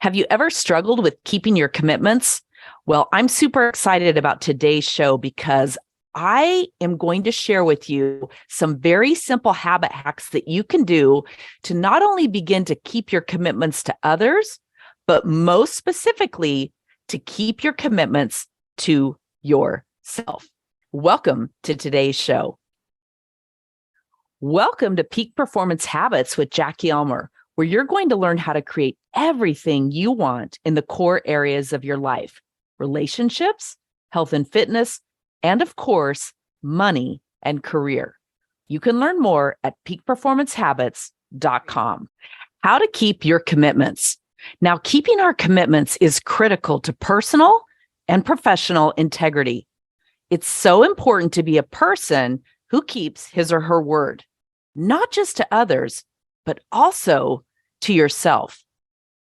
Have you ever struggled with keeping your commitments? Well, I'm super excited about today's show because I am going to share with you some very simple habit hacks that you can do to not only begin to keep your commitments to others, but most specifically, to keep your commitments to yourself. Welcome to today's show. Welcome to Peak Performance Habits with Jackie Elmer, where you're going to learn how to create everything you want in the core areas of your life: relationships, health and fitness, and of course, money and career. You can learn more at peakperformancehabits.com. How to keep your commitments. Now, keeping our commitments is critical to personal and professional integrity. It's so important to be a person who keeps his or her word, not just to others, but also to yourself.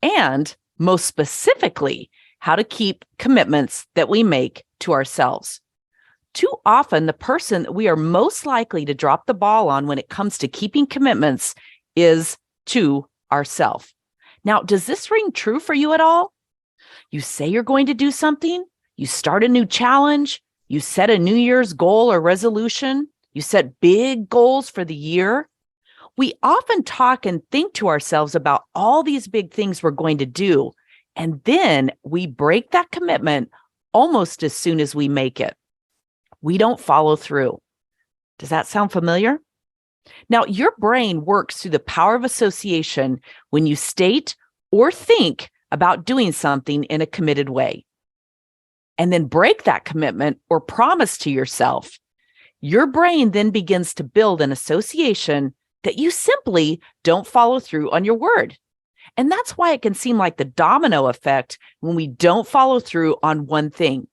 And most specifically, how to keep commitments that we make to ourselves. Too often, the person that we are most likely to drop the ball on when it comes to keeping commitments is to ourselves. Now, does this ring true for you at all? You say you're going to do something, you start a new challenge, you set a New Year's goal or resolution, you set big goals for the year. We often talk and think to ourselves about all these big things we're going to do, and then we break that commitment almost as soon as we make it. We don't follow through. Does that sound familiar? Now, your brain works through the power of association when you state or think about doing something in a committed way, and then break that commitment or promise to yourself. Your brain then begins to build an association that you simply don't follow through on your word. And that's why it can seem like the domino effect when we don't follow through on one thing.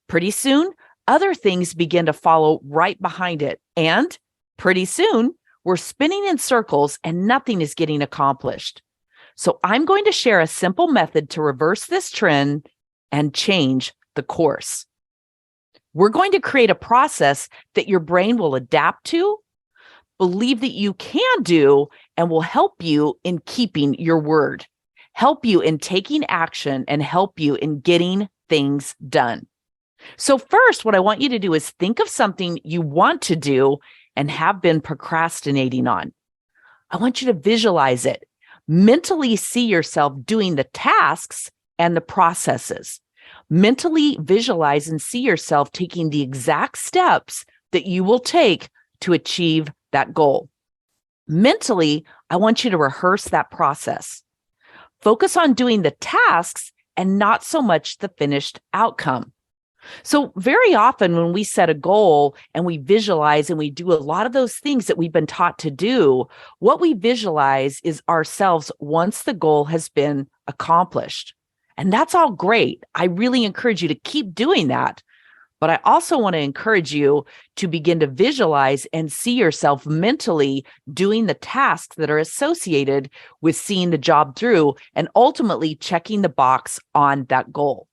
Pretty soon, other things begin to follow right behind it. And pretty soon, we're spinning in circles and nothing is getting accomplished. So I'm going to share a simple method to reverse this trend and change the course. We're going to create a process that your brain will adapt to, believe that you can do, and will help you in keeping your word, help you in taking action, and help you in getting things done. So first, what I want you to do is think of something you want to do and have been procrastinating on. I want you to visualize it. Mentally see yourself doing the tasks and the processes. Mentally visualize and see yourself taking the exact steps that you will take to achieve that goal. Mentally, I want you to rehearse that process. Focus on doing the tasks and not so much the finished outcome. So very often when we set a goal and we visualize and we do a lot of those things that we've been taught to do, what we visualize is ourselves once the goal has been accomplished. And that's all great. I really encourage you to keep doing that. But I also want to encourage you to begin to visualize and see yourself mentally doing the tasks that are associated with seeing the job through and ultimately checking the box on that goal.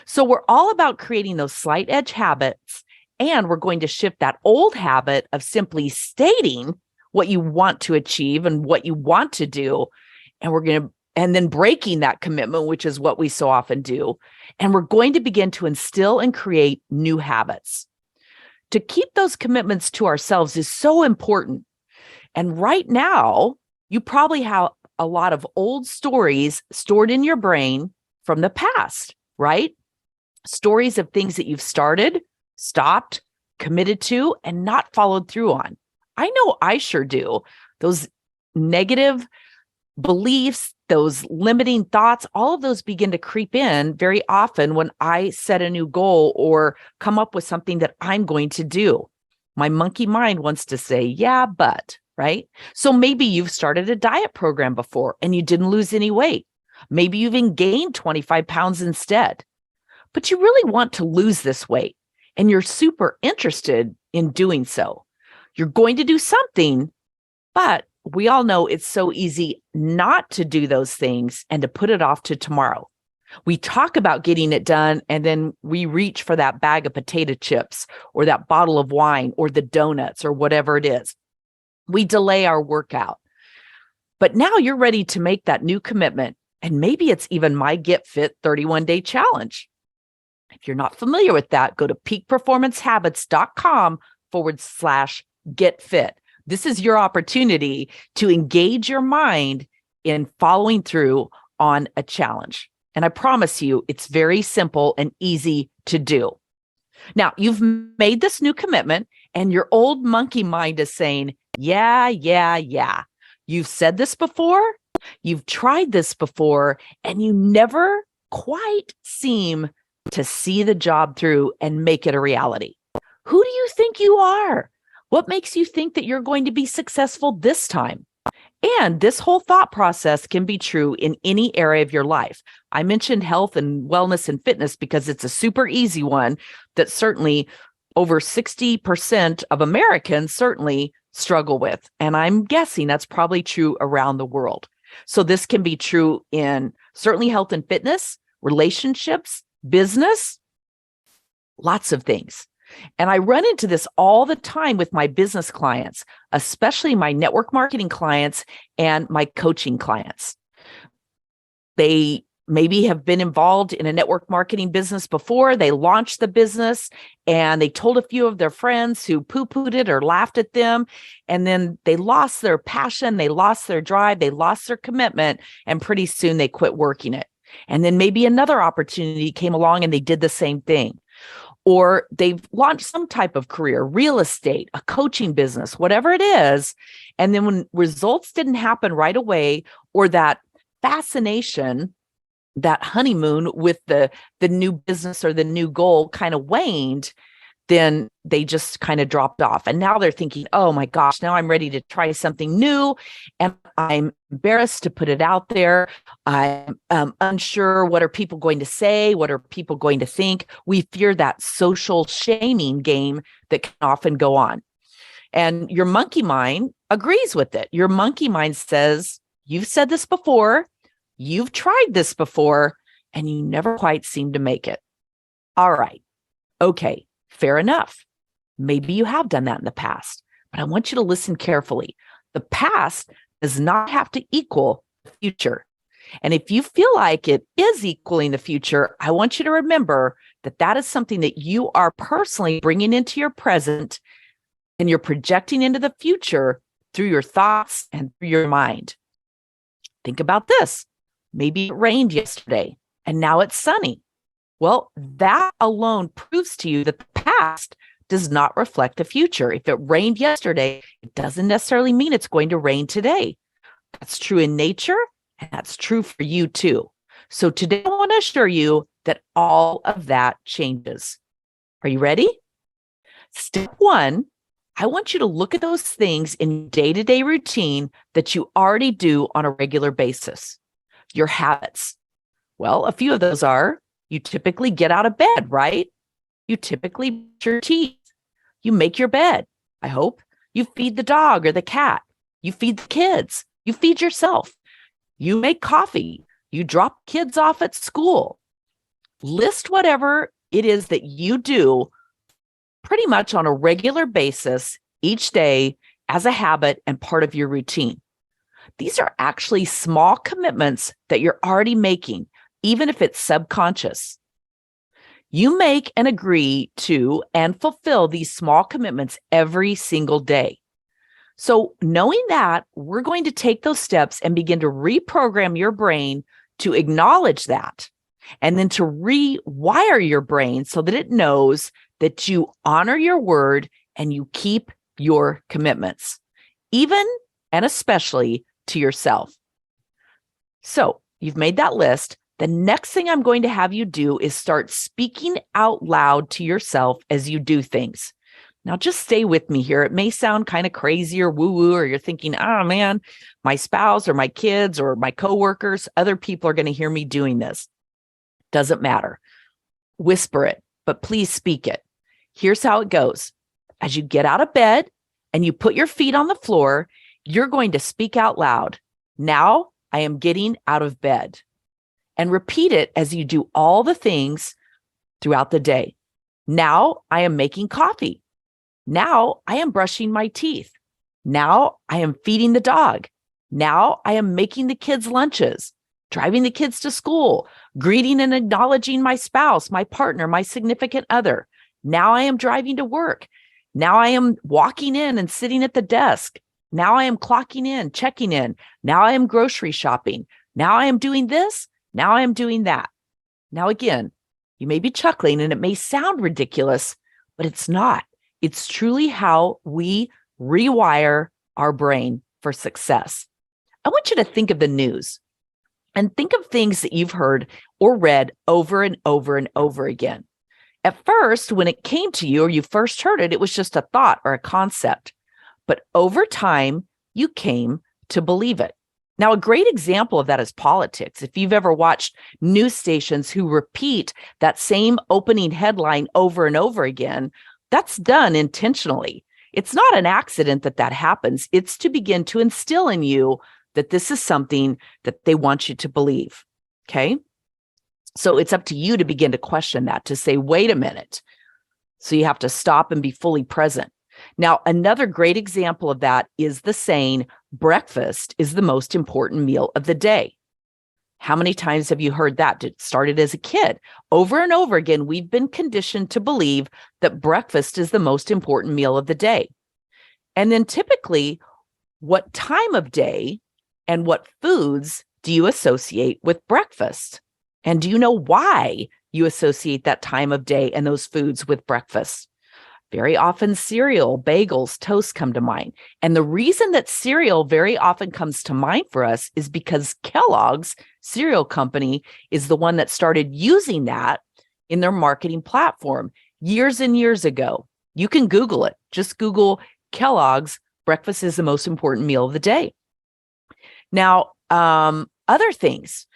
So we're all about creating those slight edge habits, and we're going to shift that old habit of simply stating what you want to achieve and what you want to do. And then breaking that commitment, which is what we so often do. And we're going to begin to instill and create new habits. To keep those commitments to ourselves is so important. And right now, you probably have a lot of old stories stored in your brain from the past, right? Stories of things that you've started, stopped, committed to, and not followed through on. I know I sure do. Those negative beliefs, those limiting thoughts, all of those begin to creep in very often when I set a new goal or come up with something that I'm going to do. My monkey mind wants to say, yeah, but, right? So maybe you've started a diet program before and you didn't lose any weight. Maybe you've even gained 25 pounds instead. But you really want to lose this weight and you're super interested in doing so. You're going to do something, but we all know it's so easy not to do those things and to put it off to tomorrow. We talk about getting it done, and then we reach for that bag of potato chips or that bottle of wine or the donuts or whatever it is. We delay our workout. But now you're ready to make that new commitment And maybe it's even my Get Fit 31-day challenge. If you're not familiar with that, go to peakperformancehabits.com/get fit. This is your opportunity to engage your mind in following through on a challenge. And I promise you, it's very simple and easy to do. Now, you've made this new commitment, and your old monkey mind is saying, yeah. You've said this before, you've tried this before, and you never quite seem to see the job through and make it a reality. Who do you think you are? What makes you think that you're going to be successful this time? And this whole thought process can be true in any area of your life. I mentioned health and wellness and fitness because it's a super easy one that certainly over 60% of Americans certainly struggle with. And I'm guessing that's probably true around the world. So this can be true in certainly health and fitness, relationships, business, lots of things. And I run into this all the time with my business clients, especially my network marketing clients and my coaching clients. They maybe have been involved in a network marketing business before. They launched the business and they told a few of their friends who poo-pooed it or laughed at them. And then they lost their passion, they lost their drive, they lost their commitment, and pretty soon they quit working it. And then maybe another opportunity came along and they did the same thing. Or they've launched some type of career, real estate, a coaching business, whatever it is. And then when results didn't happen right away, or that fascination, that honeymoon with the new business or the new goal kind of waned, then they just kind of dropped off. And now they're thinking, oh my gosh, now I'm ready to try something new. And I'm embarrassed to put it out there. I'm unsure. What are people going to say? What are people going to think? We fear that social shaming game that can often go on. And your monkey mind agrees with it. Your monkey mind says, you've said this before, you've tried this before, and you never quite seem to make it. All right. Okay. Fair enough. Maybe you have done that in the past, but I want you to listen carefully. The past does not have to equal the future. And if you feel like it is equaling the future, I want you to remember that that is something that you are personally bringing into your present, and you're projecting into the future through your thoughts and through your mind. Think about this. Maybe it rained yesterday and now it's sunny. Well, that alone proves to you that the past does not reflect the future. If it rained yesterday, it doesn't necessarily mean it's going to rain today. That's true in nature, and that's true for you too. So today I want to assure you that all of that changes. Are you ready? Step one, I want you to look at those things in day-to-day routine that you already do on a regular basis. Your habits. Well, a few of those are, you typically get out of bed, right? You typically brush your teeth. You make your bed, I hope. You feed the dog or the cat. You feed the kids. You feed yourself. You make coffee. You drop kids off at school. List whatever it is that you do pretty much on a regular basis each day as a habit and part of your routine. These are actually small commitments that you're already making, even if it's subconscious. You make and agree to and fulfill these small commitments every single day. So knowing that, we're going to take those steps and begin to reprogram your brain to acknowledge that, and then to rewire your brain so that it knows that you honor your word and you keep your commitments, even and especially to yourself. So you've made that list. The next thing I'm going to have you do is start speaking out loud to yourself as you do things. Now, just stay with me here. It may sound kind of crazy or woo-woo, or you're thinking, oh man, my spouse or my kids or my coworkers, other people are going to hear me doing this. Doesn't matter. Whisper it, but please speak it. Here's how it goes. As you get out of bed and you put your feet on the floor, you're going to speak out loud. Now I am getting out of bed. And repeat it as you do all the things throughout the day. Now I am making coffee. Now I am brushing my teeth. Now I am feeding the dog. Now I am making the kids lunches. driving the kids to school, greeting and acknowledging my spouse, my partner, my significant other. Now I am driving to work. Now I am walking in and sitting at the desk. Now I am clocking in, checking in. Now I am grocery shopping. Now I am doing this. Now I am doing that. Now, again, you may be chuckling and it may sound ridiculous, but it's not. It's truly how we rewire our brain for success. I want you to think of the news and think of things that you've heard or read over and over and over again. At first, when it came to you or you first heard it, it was just a thought or a concept. But over time, you came to believe it. Now, a great example of that is politics. If you've ever watched news stations who repeat that same opening headline over and over again, that's done intentionally. It's not an accident that that happens. It's to begin to instill in you that this is something that they want you to believe. Okay? So it's up to you to begin to question that, to say, wait a minute. So you have to stop and be fully present. Now, another great example of that is the saying, breakfast is the most important meal of the day. How many times have you heard that? It started as a kid. Over and over again, we've been conditioned to believe that breakfast is the most important meal of the day. And then typically, what time of day and what foods do you associate with breakfast? And do you know why you associate that time of day and those foods with breakfast? Very often cereal, bagels, toast come to mind. And the reason that cereal very often comes to mind for us is because Kellogg's cereal company is the one that started using that in their marketing platform years and years ago. You can Google it. Just Google Kellogg's breakfast is the most important meal of the day. Now, other things.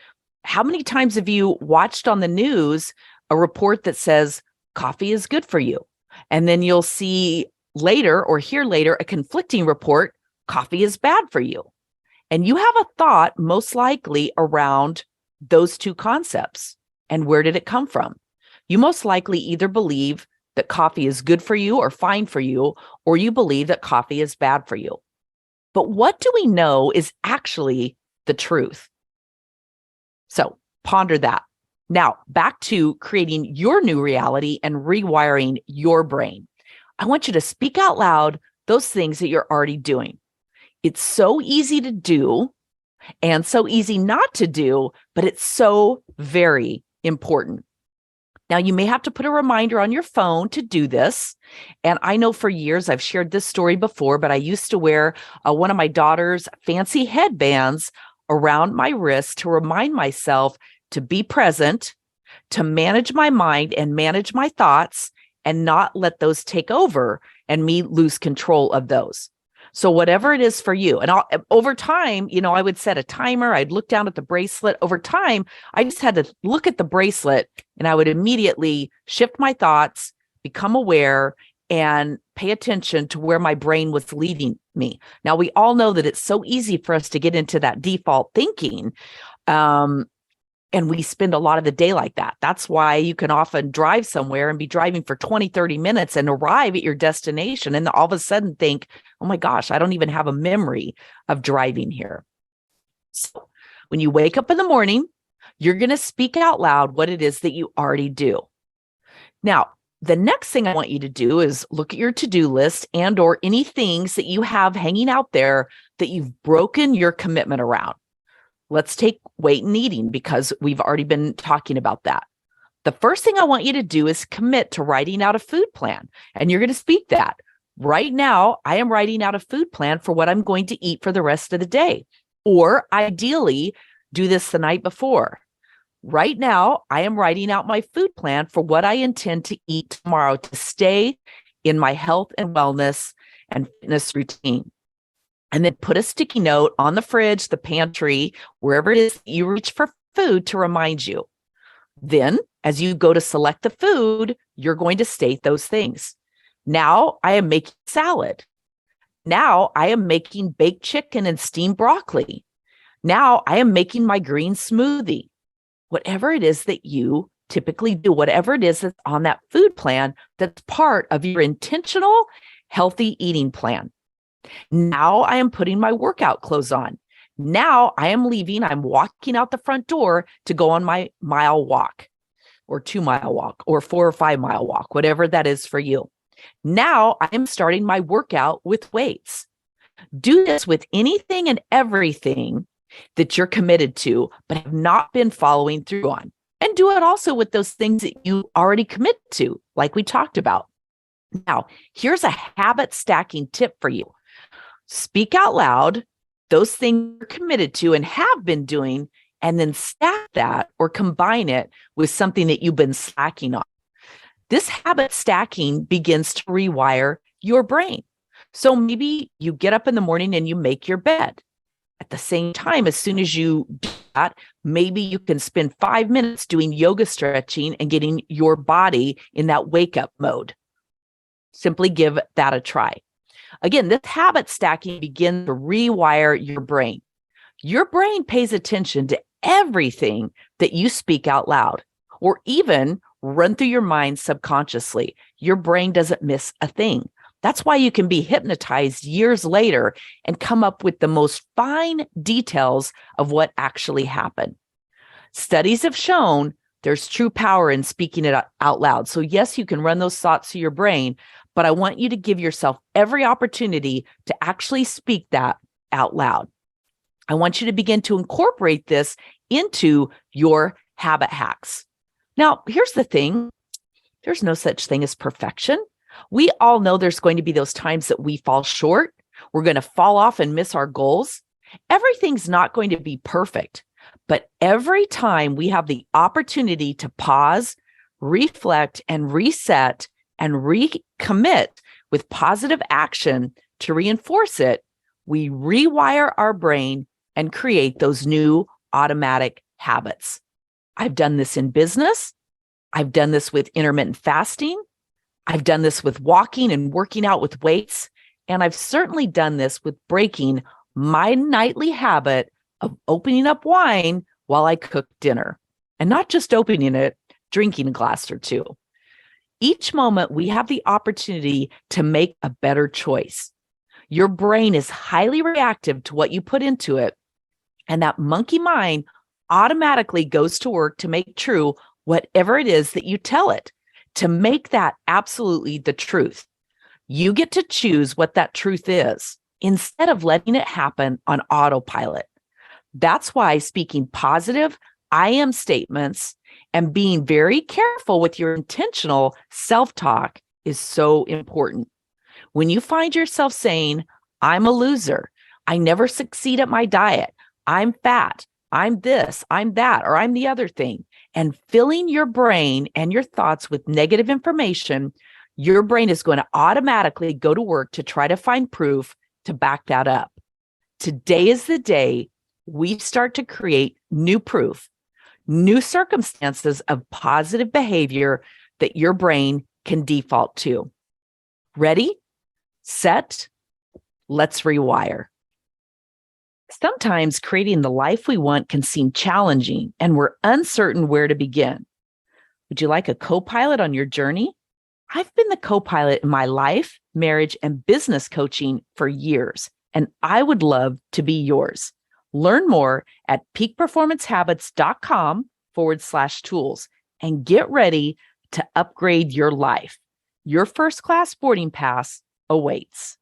How many times have you watched on the news a report that says coffee is good for you? And then you'll see later or hear later a conflicting report, coffee is bad for you. And you have a thought most likely around those two concepts. And where did it come from? You most likely either believe that coffee is good for you or fine for you, or you believe that coffee is bad for you. But what do we know is actually the truth? So ponder that. Now, back to creating your new reality and rewiring your brain. I want you to speak out loud those things that you're already doing. It's so easy to do and so easy not to do, but it's so very important. Now, you may have to put a reminder on your phone to do this. And I know for years, I've shared this story before, but I used to wear one of my daughter's fancy headbands around my wrist to remind myself to be present, to manage my mind and manage my thoughts and not let those take over and me lose control of those. So whatever it is for you, and over time, I would set a timer. I'd look down at the bracelet. Over time, I just had to look at the bracelet and I would immediately shift my thoughts, become aware, and pay attention to where my brain was leading me. Now, we all know that it's so easy for us to get into that default thinking. And we spend a lot of the day like that. That's why you can often drive somewhere and be driving for 20, 30 minutes and arrive at your destination. And all of a sudden think, oh my gosh, I don't even have a memory of driving here. So when you wake up in the morning, you're going to speak out loud what it is that you already do. Now, the next thing I want you to do is look at your to-do list and or any things that you have hanging out there that you've broken your commitment around. Let's take weight and eating because we've already been talking about that. The first thing I want you to do is commit to writing out a food plan. And you're going to speak that. Right now, I am writing out a food plan for what I'm going to eat for the rest of the day. Or ideally, do this the night before. Right now, I am writing out my food plan for what I intend to eat tomorrow to stay in my health and wellness and fitness routine. And then put a sticky note on the fridge, the pantry, wherever it is that you reach for food to remind you. Then, as you go to select the food, you're going to state those things. Now, I am making salad. Now, I am making baked chicken and steamed broccoli. Now, I am making my green smoothie. Whatever it is that you typically do, whatever it is that's on that food plan, that's part of your intentional, healthy eating plan. Now I am putting my workout clothes on. Now I am leaving. I'm walking out the front door to go on my mile walk or 2 mile walk or 4 or 5 mile walk, whatever that is for you. Now I am starting my workout with weights. Do this with anything and everything that you're committed to, but have not been following through on. And do it also with those things that you already commit to, like we talked about. Now, here's a habit stacking tip for you. Speak out loud those things you're committed to and have been doing, and then stack that or combine it with something that you've been slacking on. This habit stacking begins to rewire your brain. So maybe you get up in the morning and you make your bed. At the same time, as soon as you do that, maybe you can spend 5 minutes doing yoga stretching and getting your body in that wake up mode. Simply give that a try. Again, this habit stacking begins to rewire your brain. Your brain pays attention to everything that you speak out loud or even run through your mind subconsciously. Your brain doesn't miss a thing. That's why you can be hypnotized years later and come up with the most fine details of what actually happened. Studies have shown there's true power in speaking it out loud. So yes, you can run those thoughts to your brain, but I want you to give yourself every opportunity to actually speak that out loud. I want you to begin to incorporate this into your habit hacks. Now, here's the thing. There's no such thing as perfection. We all know there's going to be those times that we fall short. We're going to fall off and miss our goals. Everything's not going to be perfect, but every time we have the opportunity to pause, reflect, and reset and recommit with positive action to reinforce it, we rewire our brain and create those new automatic habits. I've done this in business. I've done this with intermittent fasting. I've done this with walking and working out with weights. And I've certainly done this with breaking my nightly habit of opening up wine while I cook dinner. And not just opening it, drinking a glass or two. Each moment we have the opportunity to make a better choice. Your brain is highly reactive to what you put into it. And that monkey mind automatically goes to work to make true whatever it is that you tell it, to make that absolutely the truth. You get to choose what that truth is instead of letting it happen on autopilot. That's why speaking positive I am statements and being very careful with your intentional self-talk is so important. When you find yourself saying, I'm a loser, I never succeed at my diet, I'm fat, I'm this, I'm that, or I'm the other thing, and filling your brain and your thoughts with negative information, your brain is going to automatically go to work to try to find proof to back that up. Today is the day we start to create new proof, new circumstances of positive behavior that your brain can default to. Ready, set, let's rewire. Sometimes creating the life we want can seem challenging and we're uncertain where to begin. Would you like a co-pilot on your journey? I've been the co-pilot in my life, marriage, and business coaching for years, and I would love to be yours. Learn more at peakperformancehabits.com/tools and get ready to upgrade your life. Your first class boarding pass awaits.